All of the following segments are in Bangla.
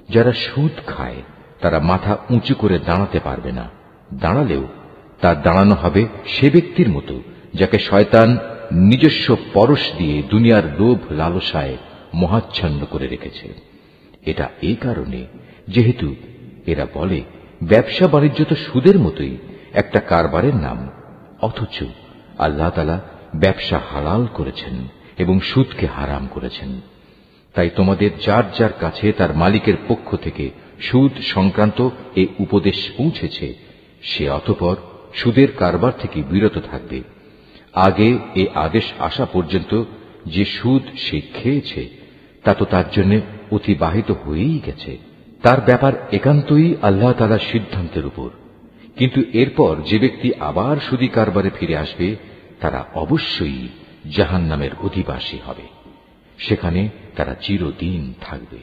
যারা সুদ খায় তারা মাথা উঁচু করে দাঁড়াতে পারবে না, দাঁড়ালেও তার দাঁড়ানো হবে সে ব্যক্তির মতো যাকে শয়তান নিজস্ব পরশ দিয়ে দুনিয়ার লোভ লালসায় মহাচ্ছন্ন করে রেখেছে। এটা এই কারণে যেহেতু এরা বলে ব্যবসা বাণিজ্য তো সুদের মতোই একটা কারবারের নাম, অথচ আল্লাহ তাআলা ব্যবসা হালাল করেছেন এবং সুদকে হারাম করেছেন। তাই তোমাদের যার যার কাছে তার মালিকের পক্ষ থেকে সুদ সংক্রান্ত এই উপদেশ পৌঁছেছে সে অতঃপর সুদের কারবার থেকে বিরত থাকবে। আগে এ আদেশ আসা পর্যন্ত যে সুদ সে খেয়েছে তা তো তার জন্য অতিবাহিত হয়েই গেছে। তার ব্যাপার একান্তই আল্লাহ তাআলার সিদ্ধান্তের উপর। কিন্তু এরপর যে ব্যক্তি আবার সুদী কারবারে ফিরে আসবে তারা অবশ্যই জাহান্নামের অধিবাসী হবে, সেখানে তারা চিরদিন থাকবে।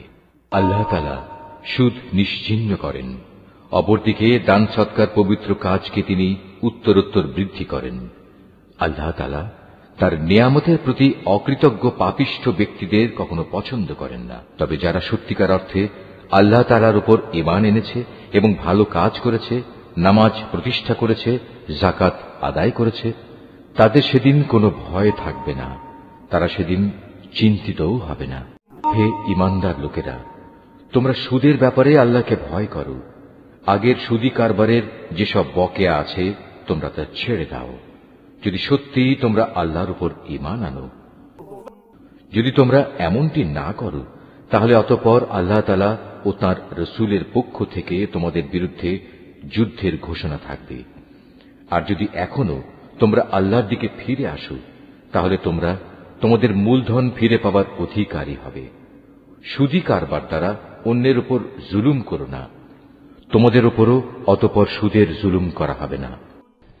আল্লাহ তাআলা সুদ নিশ্চিহ্ন করেন, অপরদিকে দান সৎকার পবিত্র কাজকে তিনি উত্তরোত্তর বৃদ্ধি করেন। আল্লাহ তাআলা তার নিয়ামতের প্রতি অকৃতজ্ঞ পাপিষ্ঠ ব্যক্তিদের কখনো পছন্দ করেন না। তবে যারা সত্যিকার অর্থে আল্লাহ তাআলার উপর ঈমান এনেছে এবং ভালো কাজ করেছে, নামাজ প্রতিষ্ঠা করেছে, যাকাত আদায় করেছে, তাদের সেদিন কোনো ভয় থাকবে না, তারা সেদিন চিন্তিতও হবে না। হে ঈমানদার লোকেরা, তোমরা সুদের ব্যাপারে আল্লাহকে ভয় করো। আগের সুদী কারবারের যেসব বকেয়া আছে তোমরা তা ছেড়ে দাও, যদি সত্যিই তোমরা আল্লাহর উপর ঈমান আনো। যদি তোমরা এমনটি না করো তাহলে অতঃপর আল্লাহ তাআলা ও তাঁর রাসূলের পক্ষ থেকে তোমাদের বিরুদ্ধে যুদ্ধের ঘোষণা থাকবে। আর যদি এখনো তোমরা আল্লাহর দিকে ফিরে আসো তাহলে তোমরা তোমাদের মূলধন ফিরে পাবার অধিকারী হবে। সুদী কারবার দ্বারা অন্যের উপর জুলুম করো না, তোমাদের উপরও অতঃপর সুদের জুলুম করা হবে না।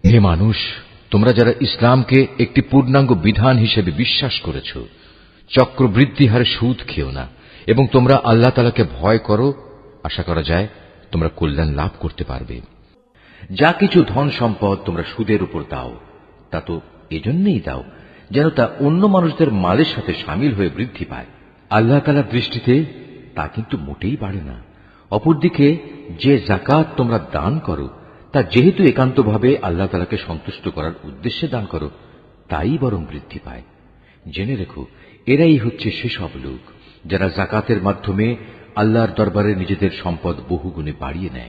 হে মানুষ, তোমরা যারা ইসলামকে একটি পূর্ণাঙ্গ বিধান হিসেবে বিশ্বাস করেছ, চক্রবৃদ্ধি হারে সুদ খেও না এবং তোমরা আল্লাহ তাআলাকে ভয় করো। আশা করা যায় তোমরা কল্যাণ লাভ করতে পারবে। যা কিছু ধন সম্পদ তোমরা সুদের উপর দাও তা তো এজন্যই দাও যেন তা অন্য মানুষদের মালের সাথে শামিল হয়ে বৃদ্ধি পায়। আল্লাহ তাআলার দৃষ্টিতে তা কিন্তু মোটেই বাড়ে না। অপরদিকে যে যাকাত তোমরা দান করো তা যেহেতু একান্তভাবে আল্লাহ তাআলাকে সন্তুষ্ট করার উদ্দেশ্যে দান করো, তাই বরং বৃদ্ধি পায়। জেনে রেখো, এরাই হচ্ছে সেসব লোক যারা যাকাতের মাধ্যমে আল্লাহর দরবারে নিজেদের সম্পদ বহুগুণে বাড়িয়ে নেয়।